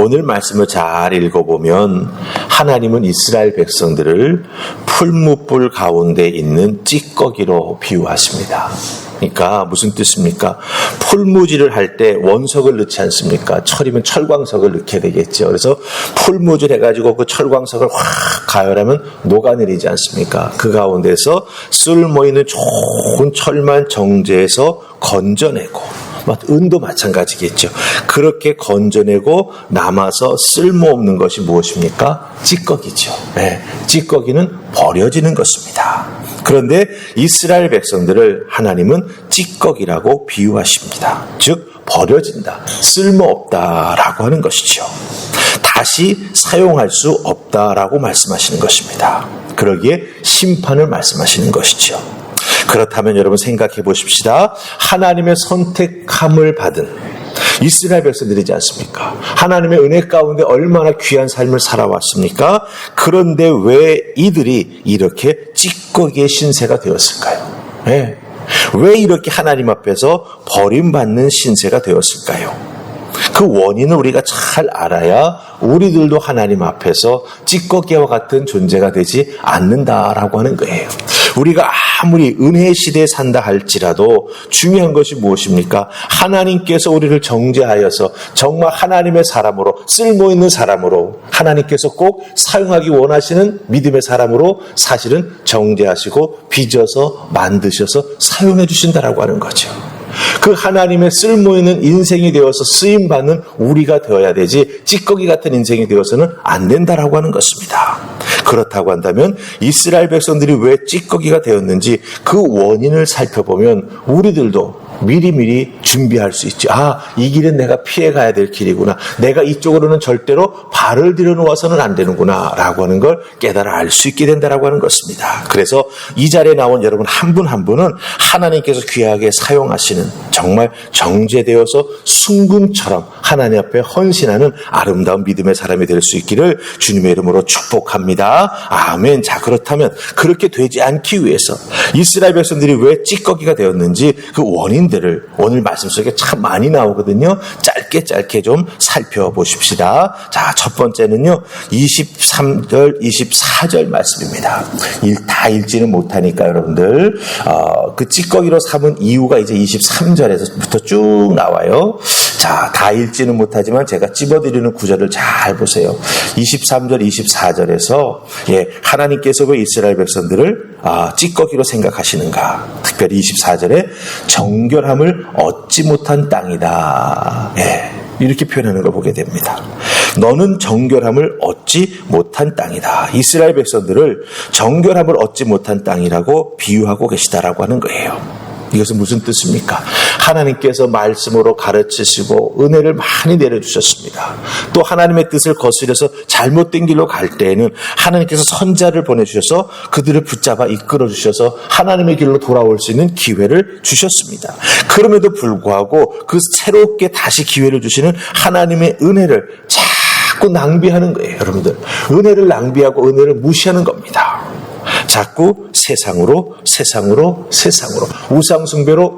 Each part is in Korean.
오늘 말씀을 잘 읽어보면 하나님은 이스라엘 백성들을 풀무불 가운데 있는 찌꺼기로 비유하십니다. 그러니까 무슨 뜻입니까? 풀무질을 할 때 원석을 넣지 않습니까? 철이면 철광석을 넣게 되겠죠. 그래서 풀무질 해가지고 그 철광석을 확 가열하면 녹아내리지 않습니까? 그 가운데서 쓸모있는 좋은 철만 정제해서 건져내고, 은도 마찬가지겠죠. 그렇게 건져내고 남아서 쓸모없는 것이 무엇입니까? 찌꺼기죠. 네, 찌꺼기는 버려지는 것입니다. 그런데 이스라엘 백성들을 하나님은 찌꺼기라고 비유하십니다. 즉 버려진다, 쓸모없다라고 하는 것이죠. 다시 사용할 수 없다라고 말씀하시는 것입니다. 그러기에 심판을 말씀하시는 것이죠. 그렇다면 여러분 생각해 보십시다. 하나님의 선택함을 받은 이스라엘 백성들이지 않습니까? 하나님의 은혜 가운데 얼마나 귀한 삶을 살아왔습니까? 그런데 왜 이들이 이렇게 찌꺼기의 신세가 되었을까요? 네. 왜 이렇게 하나님 앞에서 버림받는 신세가 되었을까요? 그 원인을 우리가 잘 알아야 우리들도 하나님 앞에서 찌꺼기와 같은 존재가 되지 않는다라고 하는 거예요. 우리가 아무리 은혜의 시대에 산다 할지라도 중요한 것이 무엇입니까? 하나님께서 우리를 정죄하여서 정말 하나님의 사람으로, 쓸모있는 사람으로, 하나님께서 꼭 사용하기 원하시는 믿음의 사람으로 사실은 정죄하시고 빚어서 만드셔서 사용해 주신다라고 하는 거죠. 그 하나님의 쓸모있는 인생이 되어서 쓰임받는 우리가 되어야 되지 찌꺼기 같은 인생이 되어서는 안 된다라고 하는 것입니다. 그렇다고 한다면 이스라엘 백성들이 왜 찌꺼기가 되었는지 그 원인을 살펴보면 우리들도 미리미리 준비할 수 있죠. 이 길은 내가 피해가야 될 길이구나. 내가 이쪽으로는 절대로 발을 들여놓아서는 안 되는구나 라고 하는 걸 깨달아 알 수 있게 된다라고 하는 것입니다. 그래서 이 자리에 나온 여러분 한 분 한 분은 하나님께서 귀하게 사용하시는 정말 정죄되어서 순금처럼 하나님 앞에 헌신하는 아름다운 믿음의 사람이 될 수 있기를 주님의 이름으로 축복합니다. 아멘. 자, 그렇다면 그렇게 되지 않기 위해서 이스라엘 백성들이 왜 찌꺼기가 되었는지 그 원인들을 오늘 말씀 속에 참 많이 나오거든요. 짧게 좀 살펴보십시다. 자, 첫 번째는요. 23절, 24절 말씀입니다. 다 읽지는 못하니까 여러분들 그 찌꺼기로 삼은 이유가 이제 23절에서부터 쭉 나와요. 자, 다 읽지는 못하지만 제가 찝어드리는 구절을 잘 보세요. 23절, 24절에서 하나님께서 왜 이스라엘 백성들을 찌꺼기로 생각하시는가? 특별히 24절에 정결함을 얻지 못한 땅이다. 이렇게 표현하는 걸 보게 됩니다. 너는 정결함을 얻지 못한 땅이다. 이스라엘 백성들을 정결함을 얻지 못한 땅이라고 비유하고 계시다라고 하는 거예요. 이것은 무슨 뜻입니까? 하나님께서 말씀으로 가르치시고 은혜를 많이 내려주셨습니다. 또 하나님의 뜻을 거스려서 잘못된 길로 갈 때에는 하나님께서 선자를 보내주셔서 그들을 붙잡아 이끌어주셔서 하나님의 길로 돌아올 수 있는 기회를 주셨습니다. 그럼에도 불구하고 그 새롭게 다시 기회를 주시는 하나님의 은혜를 자꾸 낭비하는 거예요. 여러분들, 은혜를 낭비하고 은혜를 무시하는 겁니다. 자꾸 세상으로 우상숭배로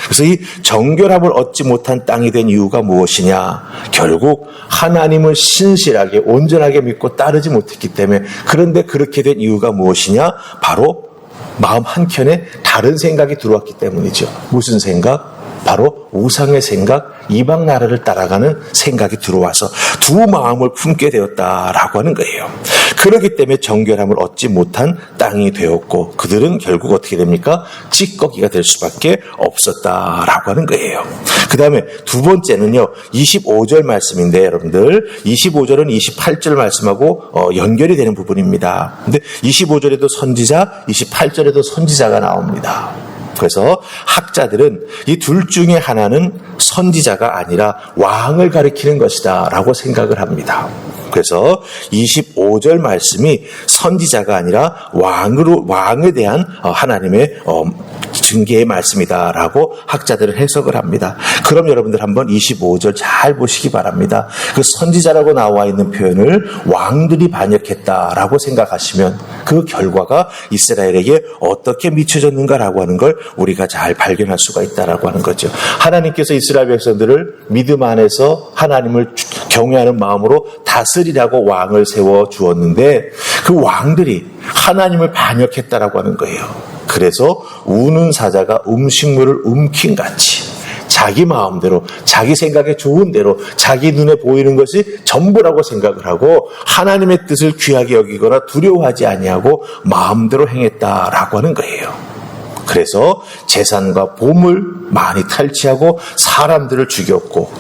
그래서 이 정결함을 얻지 못한 땅이 된 이유가 무엇이냐? 결국 하나님을 신실하게 온전하게 믿고 따르지 못했기 때문에. 그런데 그렇게 된 이유가 무엇이냐? 바로 마음 한켠에 다른 생각이 들어왔기 때문이죠. 무슨 생각? 바로 우상의 생각, 이방 나라를 따라가는 생각이 들어와서 두 마음을 품게 되었다라고 하는 거예요. 그렇기 때문에 정결함을 얻지 못한 땅이 되었고 그들은 결국 어떻게 됩니까? 찌꺼기가 될 수밖에 없었다라고 하는 거예요. 그 다음에 두 번째는요. 25절 말씀인데 여러분들 25절은 28절 말씀하고 연결이 되는 부분입니다. 근데 25절에도 선지자, 28절에도 선지자가 나옵니다. 그래서 학자들은 이 둘 중에 하나는 선지자가 아니라 왕을 가리키는 것이다 라고 생각을 합니다. 그래서 25절 말씀이 선지자가 아니라 왕에 대한 하나님의 증개의 말씀이다라고 학자들은 해석을 합니다. 그럼 여러분들 한번 25절 잘 보시기 바랍니다. 그 선지자라고 나와 있는 표현을 왕들이 반역했다라고 생각하시면 그 결과가 이스라엘에게 어떻게 미쳐졌는가라고 하는 걸 우리가 잘 발견할 수가 있다라고 하는 거죠. 하나님께서 이스라엘 백성들을 믿음 안에서 하나님을 경외하는 마음으로 다스리라고 왕을 세워 주었는데 그 왕들이 하나님을 반역했다라고 하는 거예요. 그래서 우는 사자가 음식물을 움킨 같이 자기 마음대로 자기 생각에 좋은 대로 자기 눈에 보이는 것이 전부라고 생각을 하고 하나님의 뜻을 귀하게 여기거나 두려워하지 아니하고 마음대로 행했다라고 하는 거예요. 그래서 재산과 보물 많이 탈취하고 사람들을 죽였고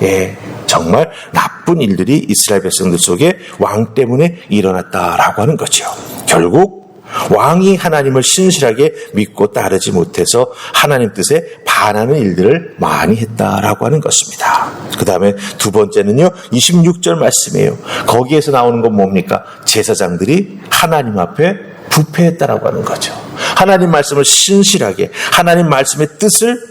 정말 나쁜 일들이 이스라엘 백성들 속에 왕 때문에 일어났다라고 하는 거죠. 결국 왕이 하나님을 신실하게 믿고 따르지 못해서 하나님 뜻에 반하는 일들을 많이 했다라고 하는 것입니다. 그 다음에 두 번째는요, 26절 말씀이에요. 거기에서 나오는 건 뭡니까? 제사장들이 하나님 앞에 부패했다라고 하는 거죠. 하나님 말씀을 신실하게 하나님 말씀의 뜻을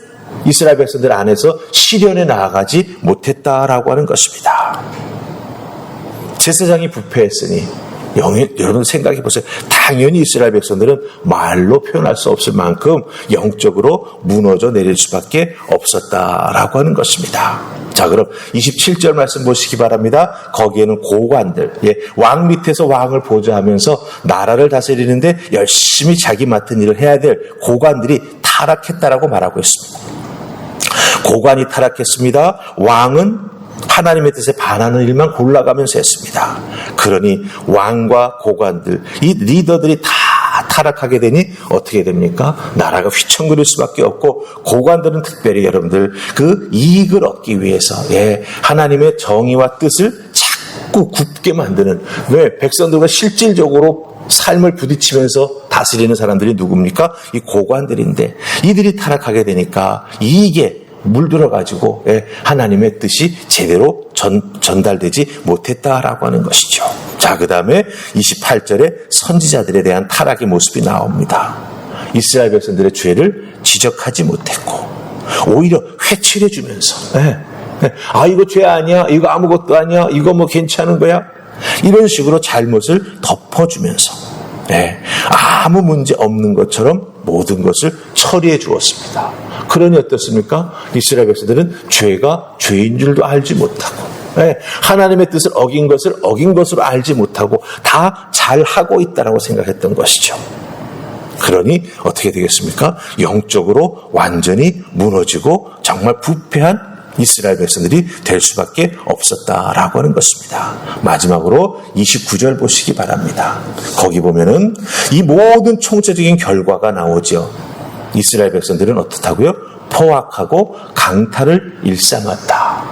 이스라엘 백성들 안에서 실현해 나아가지 못했다라고 하는 것입니다. 제사장이 부패했으니 여러분 생각해 보세요. 당연히 이스라엘 백성들은 말로 표현할 수 없을 만큼 영적으로 무너져 내릴 수밖에 없었다라고 하는 것입니다. 자, 그럼 27절 말씀 보시기 바랍니다. 거기에는 고관들, 왕 밑에서 왕을 보좌하면서 나라를 다스리는데 열심히 자기 맡은 일을 해야 될 고관들이 타락했다라고 말하고 있습니다. 고관이 타락했습니다. 왕은 하나님의 뜻에 반하는 일만 골라가면서 했습니다. 그러니 왕과 고관들, 이 리더들이 다 타락하게 되니 어떻게 됩니까? 나라가 휘청거릴 수밖에 없고 고관들은 특별히 여러분들 그 이익을 얻기 위해서 하나님의 정의와 뜻을 자꾸 굽게 만드는, 왜 백성들과 실질적으로 삶을 부딪히면서 다스리는 사람들이 누굽니까? 이 고관들인데 이들이 타락하게 되니까 이익에 물들어가지고 하나님의 뜻이 제대로 전달되지 못했다라고 하는 것이죠. 자, 그 다음에 28절에 선지자들에 대한 타락의 모습이 나옵니다. 이스라엘 백성들의 죄를 지적하지 못했고 오히려 회칠해 주면서 이거 죄 아니야, 이거 아무것도 아니야, 이거 뭐 괜찮은 거야, 이런 식으로 잘못을 덮어주면서 아무 문제 없는 것처럼 모든 것을 처리해 주었습니다. 그러니 어떻습니까? 이스라엘 백성들은 죄가 죄인 줄도 알지 못하고 하나님의 뜻을 어긴 것으로 알지 못하고 다 잘하고 있다라고 생각했던 것이죠. 그러니 어떻게 되겠습니까? 영적으로 완전히 무너지고 정말 부패한 이스라엘 백성들이 될 수밖에 없었다라고 하는 것입니다. 마지막으로 29절 보시기 바랍니다. 거기 보면은 이 모든 총체적인 결과가 나오죠. 이스라엘 백성들은 어떻다고요? 포악하고 강탈을 일삼았다.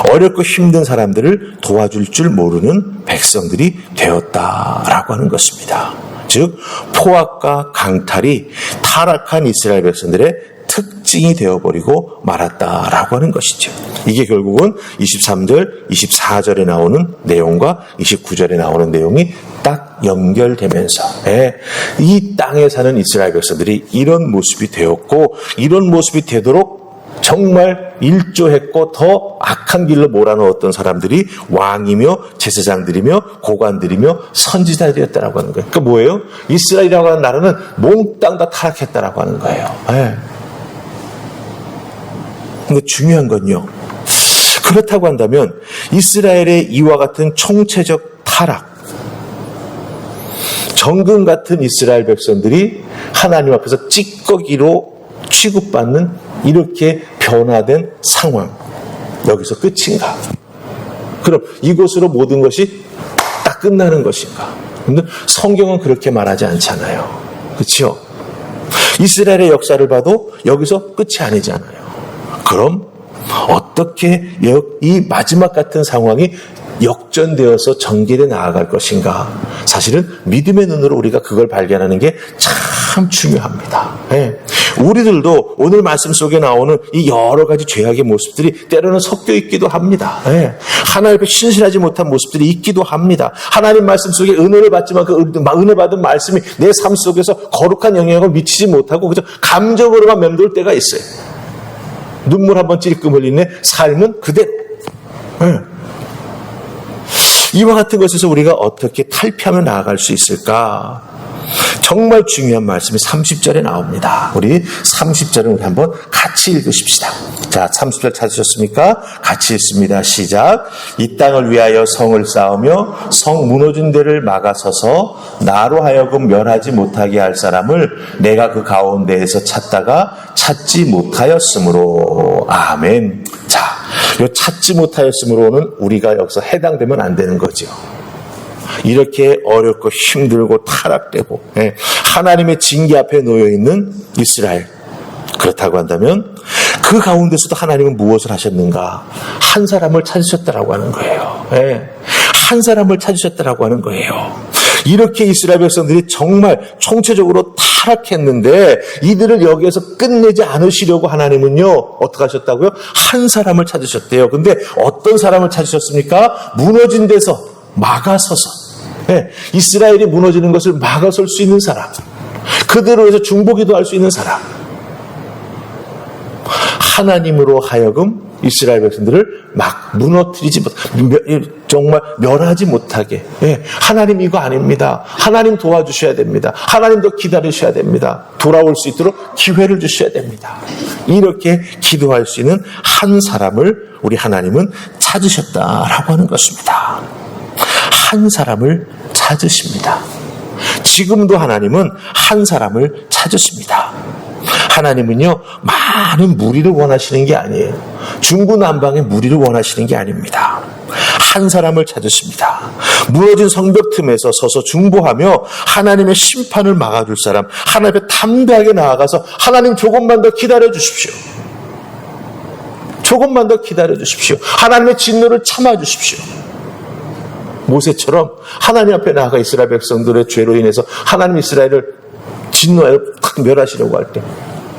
어렵고 힘든 사람들을 도와줄 줄 모르는 백성들이 되었다라고 하는 것입니다. 즉 포악과 강탈이 타락한 이스라엘 백성들의 특징이 되어버리고 말았다라고 하는 것이죠. 이게 결국은 23절, 24절에 나오는 내용과 29절에 나오는 내용이 딱 연결되면서 이 땅에 사는 이스라엘 백성들이 이런 모습이 되었고 이런 모습이 되도록 정말 일조했고 더 악한 길로 몰아넣었던 사람들이 왕이며 제사장들이며 고관들이며 선지자들이었다라고 하는 거예요. 그러니까 뭐예요? 이스라엘이라고 하는 나라는 몽땅 다 타락했다라고 하는 거예요. 근데 중요한 건요, 그렇다고 한다면 이스라엘의 이와 같은 총체적 타락, 정금 같은 이스라엘 백성들이 하나님 앞에서 찌꺼기로 취급받는 이렇게 변화된 상황, 여기서 끝인가? 그럼 이곳으로 모든 것이 딱 끝나는 것인가? 근데 성경은 그렇게 말하지 않잖아요. 그렇죠? 이스라엘의 역사를 봐도 여기서 끝이 아니잖아요. 그럼 어떻게 이 마지막 같은 상황이 역전되어서 전개돼 나아갈 것인가? 사실은 믿음의 눈으로 우리가 그걸 발견하는 게 참 중요합니다. 우리들도 오늘 말씀 속에 나오는 이 여러 가지 죄악의 모습들이 때로는 섞여 있기도 합니다. 예. 하나님 앞에 신실하지 못한 모습들이 있기도 합니다. 하나님 말씀 속에 은혜를 받지만 그 은혜 받은 말씀이 내 삶 속에서 거룩한 영향을 미치지 못하고 그저 감정으로만 맴돌 때가 있어요. 눈물 한번 찔끔 흘리네 삶은 그대로. 예. 이와 같은 것에서 우리가 어떻게 탈피하며 나아갈 수 있을까? 정말 중요한 말씀이 30절에 나옵니다. 우리 30절을 우리 한번 같이 읽으십시다. 자, 30절 찾으셨습니까? 같이 읽습니다. 시작. 이 땅을 위하여 성을 쌓으며 성 무너진 데를 막아서서 나로 하여금 멸하지 못하게 할 사람을 내가 그 가운데에서 찾다가 찾지 못하였으므로. 아멘. 자, 요 찾지 못하였으므로는 우리가 여기서 해당되면 안 되는 거죠. 이렇게 어렵고 힘들고 타락되고 하나님의 징계 앞에 놓여있는 이스라엘, 그렇다고 한다면 그 가운데서도 하나님은 무엇을 하셨는가? 한 사람을 찾으셨다라고 하는 거예요. 한 사람을 찾으셨다라고 하는 거예요. 이렇게 이스라엘 백성들이 정말 총체적으로 타락했는데 이들을 여기에서 끝내지 않으시려고 하나님은요 어떻게 하셨다고요? 한 사람을 찾으셨대요. 근데 어떤 사람을 찾으셨습니까? 무너진 데서 막아서서, 이스라엘이 무너지는 것을 막아설 수 있는 사람, 그대로 해서 중보기도 할 수 있는 사람, 하나님으로 하여금 이스라엘 백성들을 막 무너뜨리지 못, 정말 멸하지 못하게. 하나님 이거 아닙니다. 하나님 도와주셔야 됩니다. 하나님 더 기다리셔야 됩니다. 돌아올 수 있도록 기회를 주셔야 됩니다. 이렇게 기도할 수 있는 한 사람을 우리 하나님은 찾으셨다라고 하는 것입니다. 한 사람을 찾으십니다. 지금도 하나님은 한 사람을 찾으십니다. 하나님은요 많은 무리를 원하시는 게 아니에요. 중구난방의 무리를 원하시는 게 아닙니다. 한 사람을 찾으십니다. 무너진 성벽 틈에서 서서 중보하며 하나님의 심판을 막아줄 사람, 하나님 앞에 담대하게 나아가서 하나님 조금만 더 기다려 주십시오. 조금만 더 기다려 주십시오. 하나님의 진노를 참아 주십시오. 모세처럼 하나님 앞에 나아가 이스라엘 백성들의 죄로 인해서 하나님 이스라엘을 진노하여 탁 멸하시려고 할 때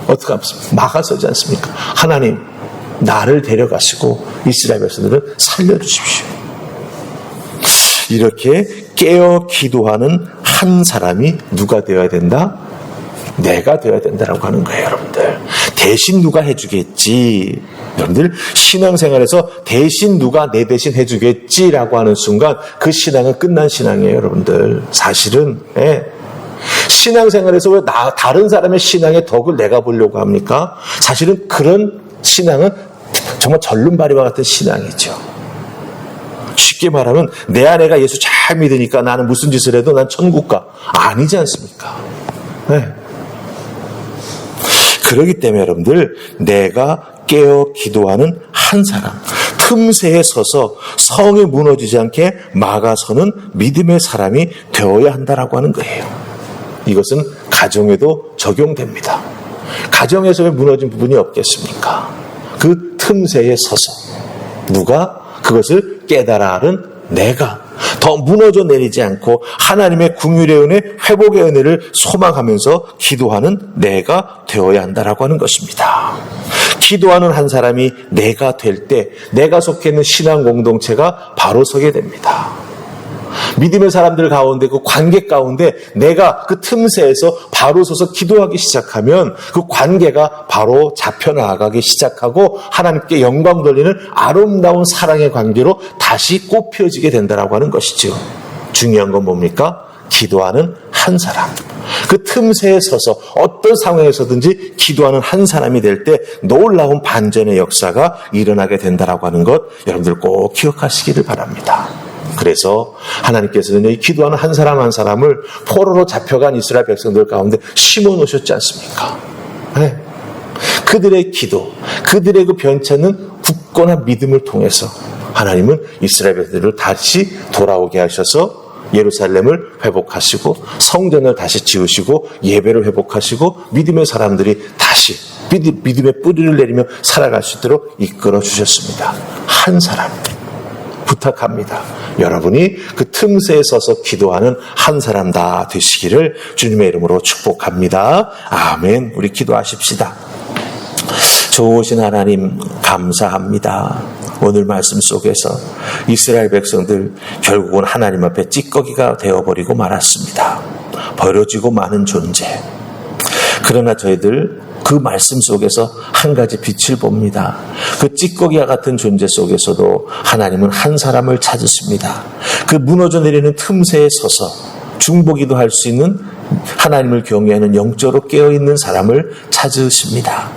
어떻게 합니까? 막아서지 않습니까? 하나님 나를 데려가시고 이스라엘 백성들을 살려주십시오. 이렇게 깨어 기도하는 한 사람이 누가 되어야 된다? 내가 되어야 된다라고 하는 거예요, 여러분들. 대신 누가 해주겠지. 여러분들 신앙생활에서 대신 누가 내 대신 해주겠지라고 하는 순간 그 신앙은 끝난 신앙이에요, 여러분들. 사실은 신앙생활에서 왜 다른 사람의 신앙의 덕을 내가 보려고 합니까? 사실은 그런 신앙은 정말 절름발이와 같은 신앙이죠. 쉽게 말하면 내 아내가 예수 잘 믿으니까 나는 무슨 짓을 해도 난 천국 가. 아니지 않습니까? 그렇기 때문에 여러분들 내가 깨어 기도하는 한 사람, 틈새에 서서 성이 무너지지 않게 막아서는 믿음의 사람이 되어야 한다라고 하는 거예요. 이것은 가정에도 적용됩니다. 가정에서 왜 무너진 부분이 없겠습니까? 그 틈새에 서서 누가 그것을 깨달아 하는 내가 더 무너져 내리지 않고 하나님의 긍휼의 은혜, 회복의 은혜를 소망하면서 기도하는 내가 되어야 한다라고 하는 것입니다. 기도하는 한 사람이 내가 될 때 내가 속해 있는 신앙 공동체가 바로 서게 됩니다. 믿음의 사람들 가운데 그 관계 가운데 내가 그 틈새에서 바로 서서 기도하기 시작하면 그 관계가 바로 잡혀나가기 시작하고 하나님께 영광 돌리는 아름다운 사랑의 관계로 다시 꽃피어지게 된다라고 하는 것이죠. 중요한 건 뭡니까? 기도하는 한 사람. 그 틈새에 서서 어떤 상황에서든지 기도하는 한 사람이 될 때 놀라운 반전의 역사가 일어나게 된다라고 하는 것 여러분들 꼭 기억하시기를 바랍니다. 그래서 하나님께서는 이 기도하는 한 사람 한 사람을 포로로 잡혀간 이스라엘 백성들 가운데 심어 놓으셨지 않습니까? 그들의 기도, 그들의 그 변찮는 굳건한 믿음을 통해서 하나님은 이스라엘 백성들을 다시 돌아오게 하셔서 예루살렘을 회복하시고 성전을 다시 지으시고 예배를 회복하시고 믿음의 사람들이 다시 믿음의 뿌리를 내리며 살아갈 수 있도록 이끌어 주셨습니다. 한 사람. 부탁합니다. 여러분이 그 틈새에 서서 기도하는 한 사람 다 되시기를 주님의 이름으로 축복합니다. 아멘. 우리 기도하십시다. 좋으신 하나님 감사합니다. 오늘 말씀 속에서 이스라엘 백성들 결국은 하나님 앞에 찌꺼기가 되어버리고 말았습니다. 버려지고 마는 존재. 그러나 저희들 그 말씀 속에서 한 가지 빛을 봅니다. 그 찌꺼기와 같은 존재 속에서도 하나님은 한 사람을 찾으십니다. 그 무너져 내리는 틈새에 서서 중보기도 할 수 있는 하나님을 경외하는 영적으로 깨어있는 사람을 찾으십니다.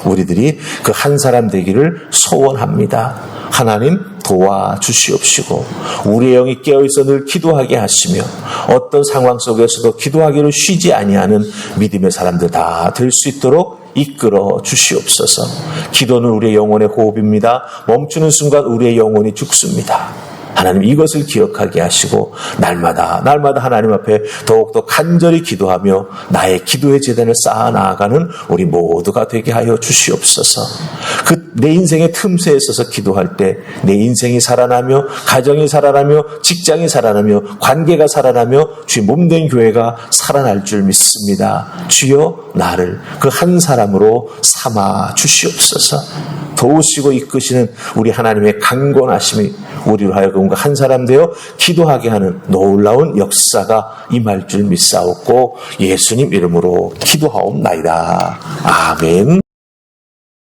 우리들이 그 한 사람 되기를 소원합니다. 하나님 도와주시옵시고 우리의 영이 깨어있어 늘 기도하게 하시며 어떤 상황 속에서도 기도하기를 쉬지 아니하는 믿음의 사람들 다 될 수 있도록 이끌어 주시옵소서. 기도는 우리의 영혼의 호흡입니다. 멈추는 순간 우리의 영혼이 죽습니다. 하나님 이것을 기억하게 하시고 날마다 하나님 앞에 더욱더 간절히 기도하며 나의 기도의 재단을 쌓아 나아가는 우리 모두가 되게 하여 주시옵소서. 그 내 인생의 틈새에 있어서 기도할 때 내 인생이 살아나며 가정이 살아나며 직장이 살아나며 관계가 살아나며 주의 몸된 교회가 살아날 줄 믿습니다. 주여 나를 그 한 사람으로 삼아 주시옵소서. 도우시고 이끄시는 우리 하나님의 강권하심이 우리로 하여금 한 사람 되어 기도하게 하는 놀라운 역사가 임할 줄 믿사옵고 예수님 이름으로 기도하옵나이다. 아멘.